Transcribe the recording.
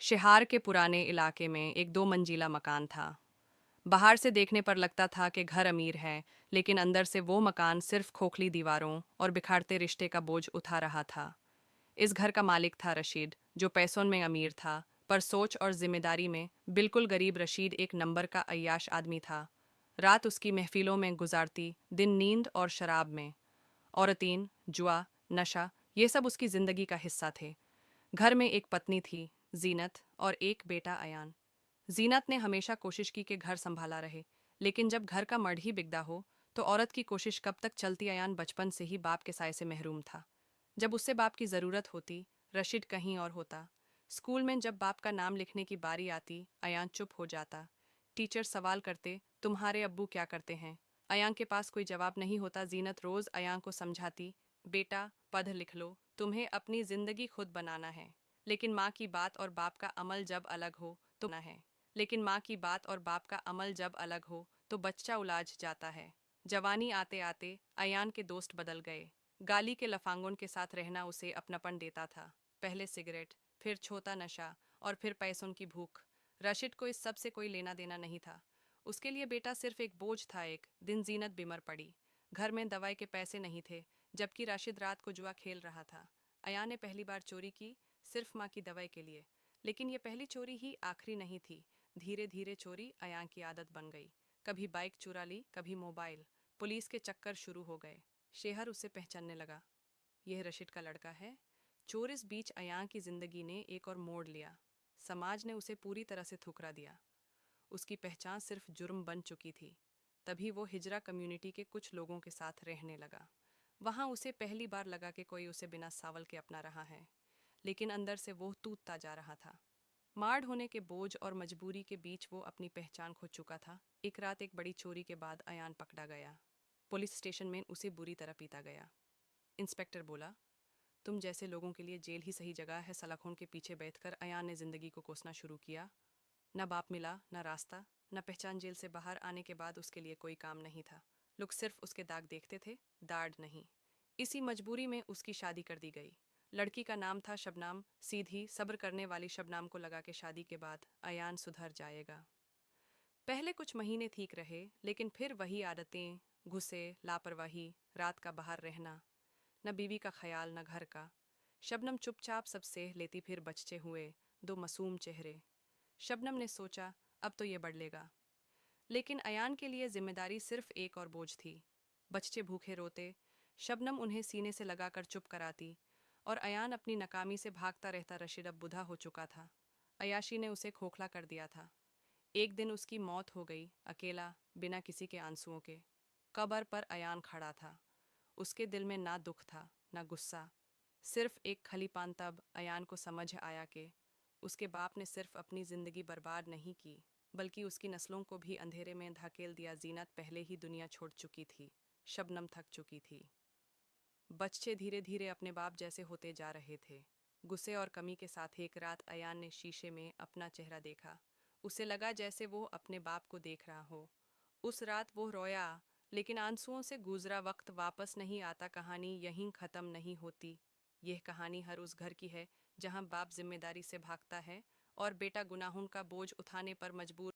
शिहार के पुराने इलाके में एक 2 मंजिला मकान था। बाहर से देखने पर लगता था कि घर अमीर है, लेकिन अंदर से वो मकान सिर्फ खोखली दीवारों और बिखारते रिश्ते का बोझ उठा रहा था। इस घर का मालिक था रशीद, जो पैसों में अमीर था, पर सोच और जिम्मेदारी में बिल्कुल गरीब। रशीद एक नंबर का अय्याश आदमी था। रात उसकी महफिलों में गुजारती, दिन नींद और शराब में। औरतीन, जुआ, नशा, ये सब उसकी जिंदगी का हिस्सा थे। घर में एक पत्नी थी, जीनत, और एक बेटा अयान। जीनत ने हमेशा कोशिश की कि घर संभाला रहे, लेकिन जब घर का मर्द ही बिगड़ा हो तो औरत की कोशिश कब तक चलती। अयान बचपन से ही बाप के साय से महरूम था। जब उससे बाप की ज़रूरत होती, रशीद कहीं और होता। स्कूल में जब बाप का नाम लिखने की बारी आती, अयान चुप हो जाता। टीचर सवाल करते, तुम्हारे अब्बू क्या करते हैं? अयान के पास कोई जवाब नहीं होता। जीनत रोज़ अयान को समझाती, बेटा पढ़ लिख लो, तुम्हें अपनी ज़िंदगी खुद बनाना है। लेकिन माँ की बात और बाप का अमल जब अलग हो तो ना है। लेकिन माँ की बात और बाप का अमल जब अलग हो तो बच्चा उलाझ जाता है। जवानी आते आते अयान के दोस्त बदल गए। गाली के लफांगों के साथ रहना उसे अपनापन देता था। पहले सिगरेट, फिर छोटा नशा, और फिर पैसों की भूख। रशीद को इस सब से कोई लेना देना नहीं था। उसके लिए बेटा सिर्फ एक बोझ था। एक दिन जीनत बीमार पड़ी। घर में दवाई के पैसे नहीं थे, जबकि राशिद रात को जुआ खेल रहा था। अयान ने पहली बार चोरी की, सिर्फ माँ की दवाई के लिए। लेकिन ये पहली चोरी ही आखिरी नहीं थी। धीरे धीरे चोरी अयान की आदत बन गई। कभी बाइक चुरा ली, कभी मोबाइल। पुलिस के चक्कर शुरू हो गए। शहर उसे पहचानने लगा, यह रशीद का लड़का है। चोर। इस बीच अयान की जिंदगी ने एक और मोड़ लिया। समाज ने उसे पूरी तरह से ठुकरा दिया। उसकी पहचान सिर्फ जुर्म बन चुकी थी। तभी वो हिजरा कम्युनिटी के कुछ लोगों के साथ रहने लगा। वहाँ उसे पहली बार लगा कि कोई उसे बिना सावल के अपना रहा है, लेकिन अंदर से वो टूटता जा रहा था। मार्ड होने के बोझ और मजबूरी के बीच वो अपनी पहचान खो चुका था। एक रात एक बड़ी चोरी के बाद अयान पकड़ा गया। पुलिस स्टेशन में उसे बुरी तरह पीटा गया। इंस्पेक्टर बोला, तुम जैसे लोगों के लिए जेल ही सही जगह है। सलाखों के पीछे बैठकर अयान ने जिंदगी को कोसना शुरू किया। न बाप मिला, न रास्ता, न पहचान। जेल से बाहर आने के बाद उसके लिए कोई काम नहीं था। लोग सिर्फ उसके दाग देखते थे, दाढ़ नहीं। इसी मजबूरी में उसकी शादी कर दी गई। लड़की का नाम था शबनाम। सीधी सब्र करने वाली शबनाम को लगा कि शादी के बाद अयान सुधर जाएगा। पहले कुछ महीने ठीक रहे, लेकिन फिर वही आदतें, गुस्से, लापरवाही, रात का बाहर रहना। न बीवी का ख्याल, न घर का। शबनम चुपचाप सब सह लेती। फिर बच्चे हुए, 2 मासूम चेहरे। शबनम ने सोचा, अब तो ये बढ़ लेगा। लेकिन अयान के लिए जिम्मेदारी सिर्फ एक और बोझ थी। बच्चे भूखे रोते, शबनम उन्हें सीने से लगाकर चुप कराती, और अयान अपनी नाकामी से भागता रहता। रशीद अब बुढ़ा हो चुका था। अयाशी ने उसे खोखला कर दिया था। एक दिन उसकी मौत हो गई, अकेला, बिना किसी के आंसुओं के। कब्र पर अयान खड़ा था। उसके दिल में ना दुख था, ना गुस्सा, सिर्फ एक खलीपान। तब अयान को समझ आया कि उसके बाप ने सिर्फ अपनी जिंदगी बर्बाद नहीं की, बल्कि उसकी नस्लों को भी अंधेरे में धकेल दिया। जीनत पहले ही दुनिया छोड़ चुकी थी। शबनम थक चुकी थी। बच्चे धीरे धीरे अपने बाप जैसे होते जा रहे थे। गुस्से और कमी के साथ एक रात अयान ने शीशे में अपना चेहरा देखा। उसे लगा जैसे वो अपने बाप को देख रहा हो। उस रात वो रोया, लेकिन आंसुओं से गुजरा वक्त वापस नहीं आता। कहानी यहीं खत्म नहीं होती। यह कहानी हर उस घर की है जहां बाप जिम्मेदारी से भागता है और बेटा गुनाहों का बोझ उठाने पर मजबूर